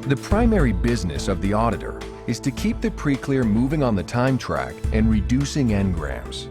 The primary business of the auditor is to keep the pre-clear moving on the time track and reducing engrams.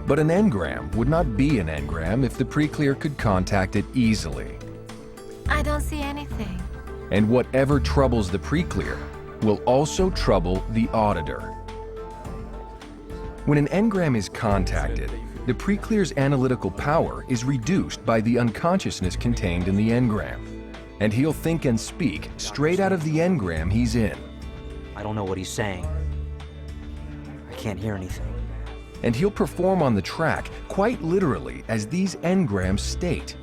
But an engram would not be an engram if the pre-clear could contact it easily. I don't see anything. And whatever troubles the pre-clear will also trouble the auditor. When an engram is contacted, the pre-clear's analytical power is reduced by the unconsciousness contained in the engram, and he'll think and speak straight out of the engram he's in. I don't know what he's saying. I can't hear anything. And he'll perform on the track quite literally as these engrams state.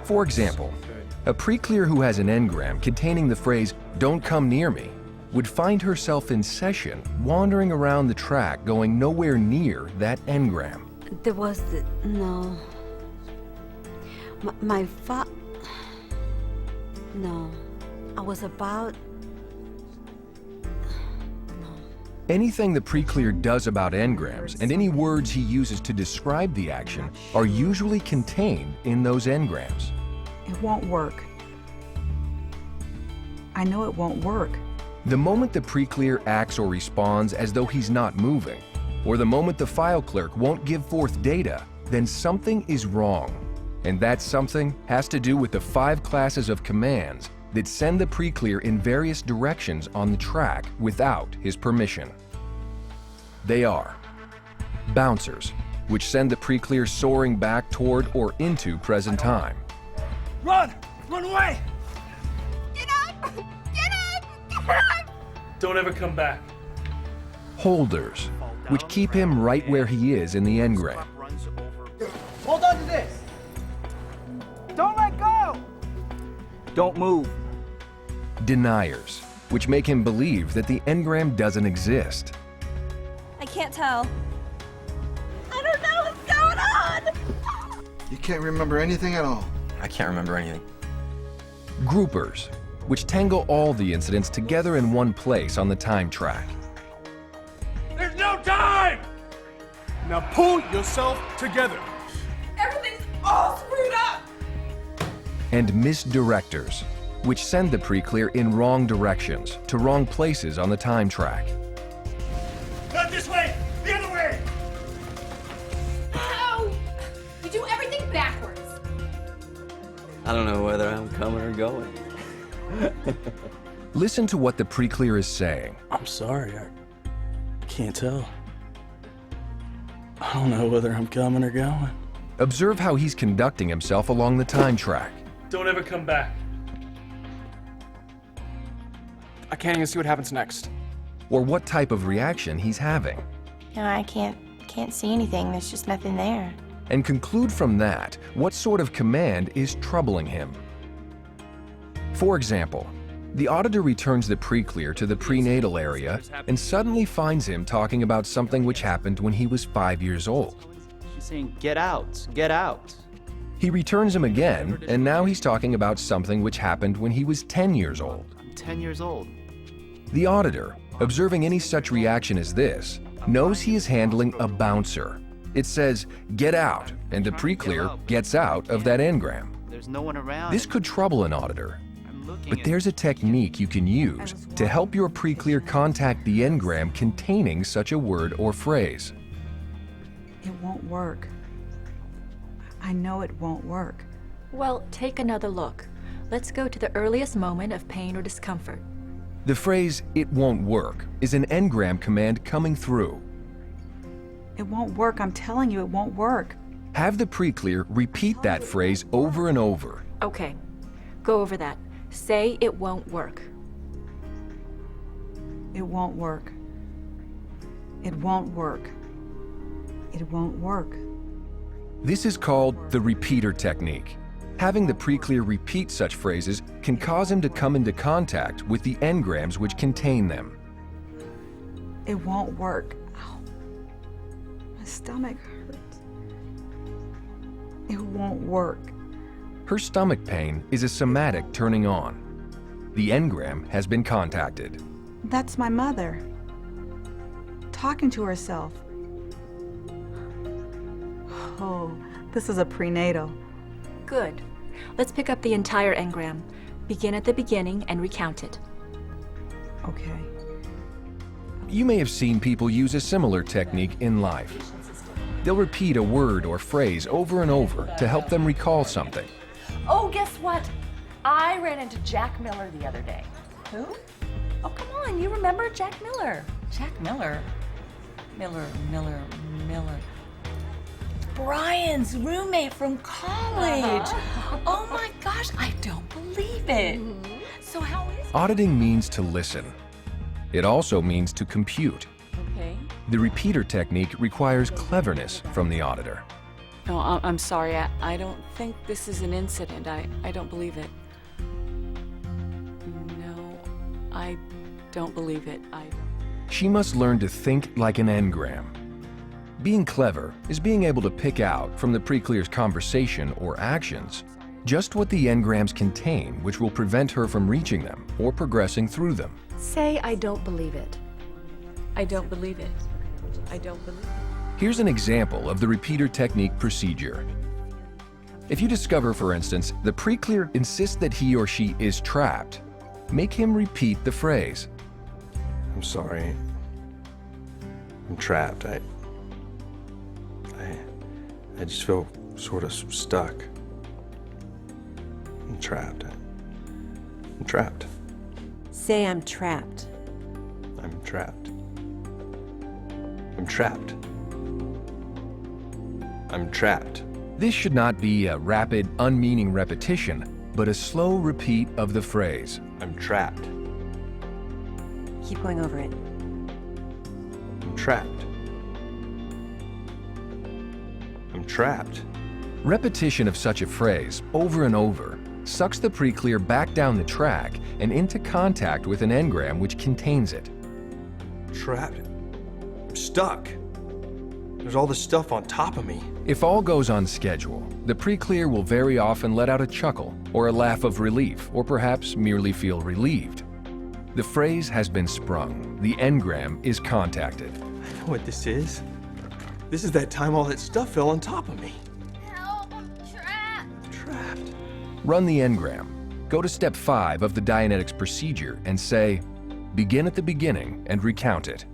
For example, a pre-clear who has an engram containing the phrase, "Don't come near me," would find herself in session, wandering around the track going nowhere near that engram. There was no. No. I was about. No. Anything the pre-clear does about engrams and any words he uses to describe the action are usually contained in those engrams. It won't work. I know it won't work. The moment the pre-clear acts or responds as though he's not moving, or the moment the file clerk won't give forth data, then something is wrong. And that something has to do with the 5 classes of commands that send the pre-clear in various directions on the track without his permission. They are bouncers, which send the pre-clear soaring back toward or into present time. Run! Run away! Get up! Get up! Get up! Don't ever come back. Holders, which keep him right where he is in the engram. Hold on to this! Don't let go! Don't move. Deniers, which make him believe that the engram doesn't exist. I can't tell. I don't know what's going on! You can't remember anything at all. I can't remember anything. Groupers, which tangle all the incidents together in one place on the time track. There's no time! Now pull yourself together. Everything's all screwed up! And misdirectors, which send the pre-clear in wrong directions to wrong places on the time track. Not this way! The other way! Ow! You do everything backwards. I don't know whether I'm coming or going. Listen to what the pre-clear is saying. I'm sorry, I can't tell. I don't know whether I'm coming or going. Observe how he's conducting himself along the time track. Don't ever come back. I can't even see what happens next. Or what type of reaction he's having. No, I can't see anything. There's just nothing there. And conclude from that what sort of command is troubling him. For example, the auditor returns the pre-clear to the prenatal area and suddenly finds him talking about something which happened when he was 5 years old. She's saying, get out, get out. He returns him again, and now he's talking about something which happened when he was 10 years old. I'm 10 years old. The auditor, observing any such reaction as this, knows he is handling a bouncer. It says, get out, and the pre-clear gets out of that engram. There's no one around. This could trouble an auditor, but there's a technique you can use to help your pre-clear contact the engram containing such a word or phrase. It won't work. I know it won't work. Well, take another look. Let's go to the earliest moment of pain or discomfort. The phrase, "it won't work," is an engram command coming through. It won't work. I'm telling you, it won't work. Have the pre-clear repeat that phrase over and over. Okay, go over that. Say it won't work. It won't work. It won't work. It won't work. This is called the repeater technique. Having the pre-clear repeat such phrases can cause him to come into contact with the engrams which contain them. It won't work. Ow. My stomach hurts. It won't work. Her stomach pain is a somatic turning on. The engram has been contacted. That's my mother. Talking to herself. Oh, this is a prenatal. Good. Let's pick up the entire engram. Begin at the beginning and recount it. Okay. You may have seen people use a similar technique in life. They'll repeat a word or phrase over and over to help them recall something. Oh, guess what? I ran into Jack Miller the other day. Who? Oh, come on, you remember Jack Miller. Jack Miller? Miller. Brian's roommate from college. Oh my gosh, I don't believe it. So how is it? Auditing means to listen. It also means to compute. Okay. The repeater technique requires cleverness from the auditor. No, I'm sorry. I don't think this is an incident. I don't believe it. No, I don't believe it. She must learn to think like an engram. Being clever is being able to pick out from the pre-clear's conversation or actions just what the engrams contain, which will prevent her from reaching them or progressing through them. Say, I don't believe it. I don't believe it. I don't believe it. Here's an example of the repeater technique procedure. If you discover, for instance, the pre-clear insists that he or she is trapped, make him repeat the phrase. I'm sorry. I'm trapped. I just feel sort of stuck. I'm trapped. I'm trapped. Say I'm trapped. I'm trapped. I'm trapped. I'm trapped. This should not be a rapid, unmeaning repetition, but a slow repeat of the phrase. I'm trapped. Keep going over it. I'm trapped. I'm trapped. Repetition of such a phrase over and over sucks the pre-clear back down the track and into contact with an engram which contains it. Trapped. I'm stuck. There's all this stuff on top of me. If all goes on schedule, the pre-clear will very often let out a chuckle or a laugh of relief, or perhaps merely feel relieved. The phrase has been sprung. The engram is contacted. I know what this is. This is that time all that stuff fell on top of me. Help, I'm trapped. Trapped. Run the engram. Go to step 5 of the Dianetics procedure and say, begin at the beginning and recount it.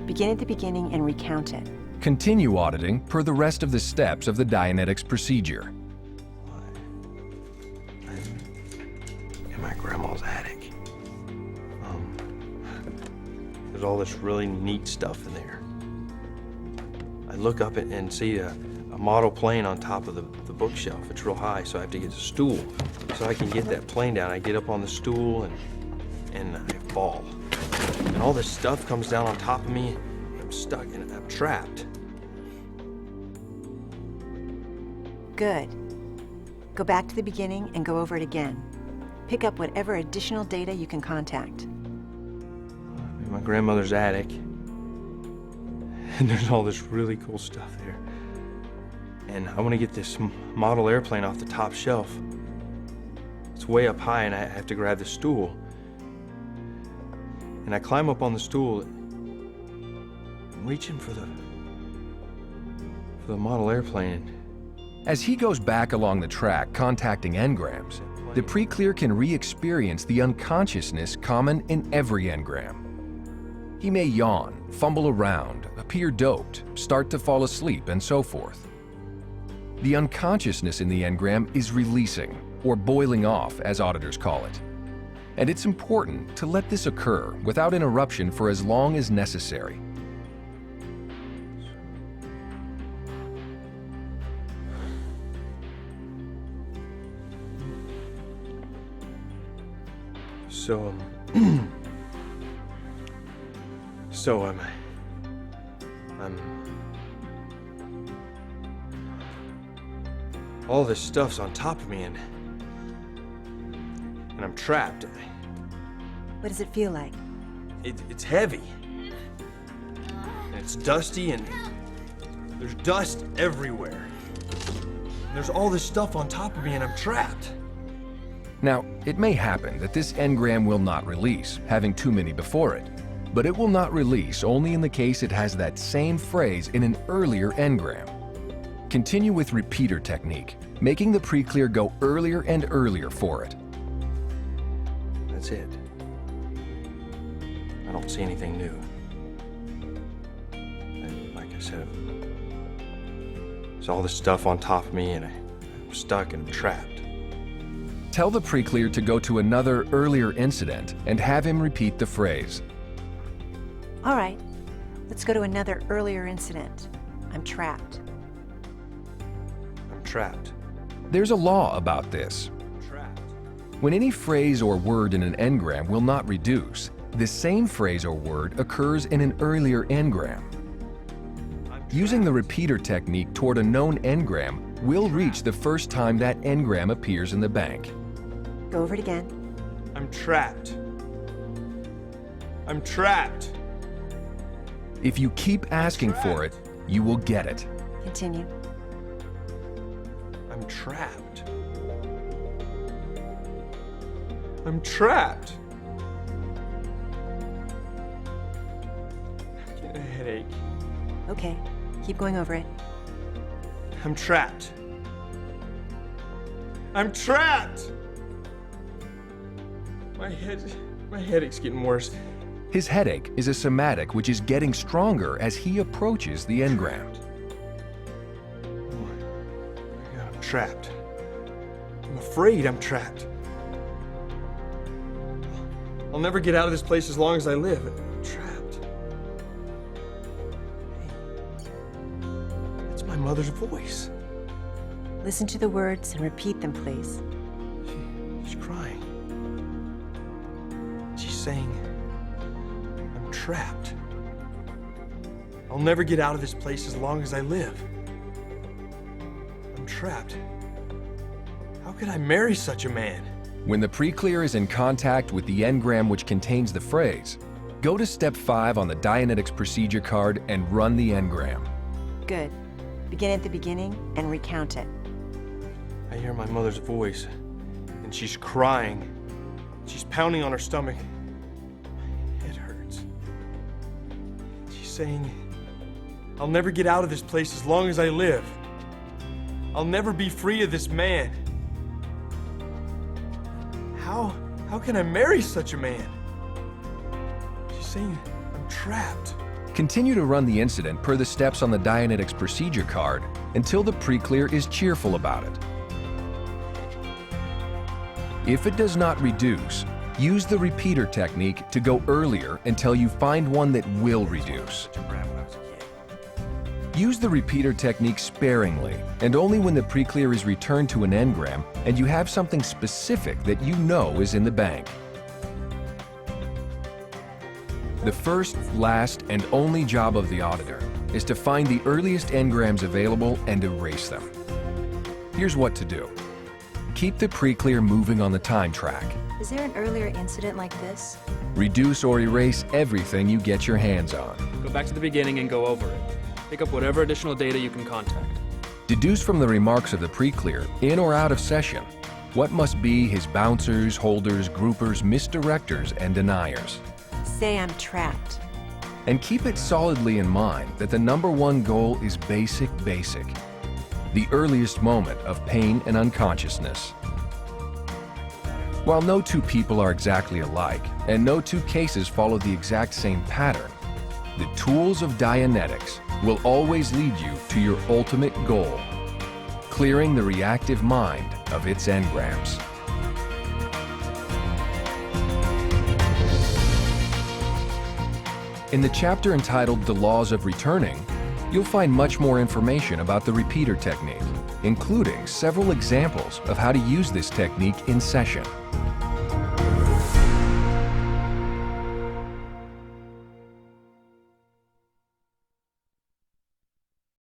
Begin at the beginning and recount it. Continue auditing per the rest of the steps of the Dianetics procedure. I'm in my grandma's attic. There's all this really neat stuff in there. I look up and see a model plane on top of the bookshelf. It's real high, so I have to get a stool so I can get that plane down. I get up on the stool and I fall. And all this stuff comes down on top of me. I'm stuck and I'm trapped. Good. Go back to the beginning and go over it again. Pick up whatever additional data you can contact. I'm in my grandmother's attic. And there's all this really cool stuff there. And I want to get this model airplane off the top shelf. It's way up high and I have to grab the stool. And I climb up on the stool. I'm reaching for the model airplane. As he goes back along the track contacting engrams, the pre-clear can re-experience the unconsciousness common in every engram. He may yawn, fumble around, appear doped, start to fall asleep, and so forth. The unconsciousness in the engram is releasing, or boiling off, as auditors call it. And it's important to let this occur without interruption for as long as necessary. All this stuff's on top of me and I'm trapped. What does it feel like? It's heavy. And it's dusty and there's dust everywhere. And there's all this stuff on top of me and I'm trapped. Now, it may happen that this engram will not release, having too many before it, but it will not release only in the case it has that same phrase in an earlier engram. Continue with repeater technique, making the pre-clear go earlier and earlier for it. That's it. I don't see anything new. And like I said, there's all this stuff on top of me, and I'm stuck and trapped. Tell the pre-clear to go to another earlier incident and have him repeat the phrase. All right, let's go to another earlier incident. I'm trapped. I'm trapped. There's a law about this. I'm trapped. When any phrase or word in an engram will not reduce, the same phrase or word occurs in an earlier engram. Using the repeater technique toward a known engram will reach the first time that engram appears in the bank. Go over it again. I'm trapped. I'm trapped. If you keep asking for it, you will get it. Continue. I'm trapped. I'm trapped. I'm getting a headache. Okay, keep going over it. I'm trapped. I'm trapped! My headache's getting worse. His headache is a somatic which is getting stronger as he approaches the engram. Oh my God, I'm trapped. I'm afraid I'm trapped. I'll never get out of this place as long as I live. I'm trapped. Hey, it's my mother's voice. Listen to the words and repeat them, please. She's crying. She's saying, I'm trapped. I'll never get out of this place as long as I live. I'm trapped. How could I marry such a man? When the pre-clear is in contact with the engram which contains the phrase, go to step 5 on the Dianetics procedure card and run the engram. Good. Begin at the beginning and recount it. I hear my mother's voice, and she's crying. She's pounding on her stomach. My head hurts. She's saying, I'll never get out of this place as long as I live. I'll never be free of this man. How can I marry such a man? She's saying, I'm trapped. Continue to run the incident per the steps on the Dianetics procedure card until the pre-clear is cheerful about it. If it does not reduce, use the repeater technique to go earlier until you find one that will reduce. Use the repeater technique sparingly and only when the pre-clear is returned to an engram and you have something specific that you know is in the bank. The first, last, and only job of the auditor is to find the earliest engrams available and erase them. Here's what to do. Keep the pre-clear moving on the time track. Is there an earlier incident like this? Reduce or erase everything you get your hands on. Go back to the beginning and go over it. Pick up whatever additional data you can contact. Deduce from the remarks of the pre-clear, in or out of session, what must be his bouncers, holders, groupers, misdirectors, and deniers. Say I'm trapped. And keep it solidly in mind that the #1 goal is basic, the earliest moment of pain and unconsciousness. While no two people are exactly alike, and no two cases follow the exact same pattern, the tools of Dianetics will always lead you to your ultimate goal, clearing the reactive mind of its engrams. In the chapter entitled The Laws of Returning, you'll find much more information about the repeater technique, including several examples of how to use this technique in session.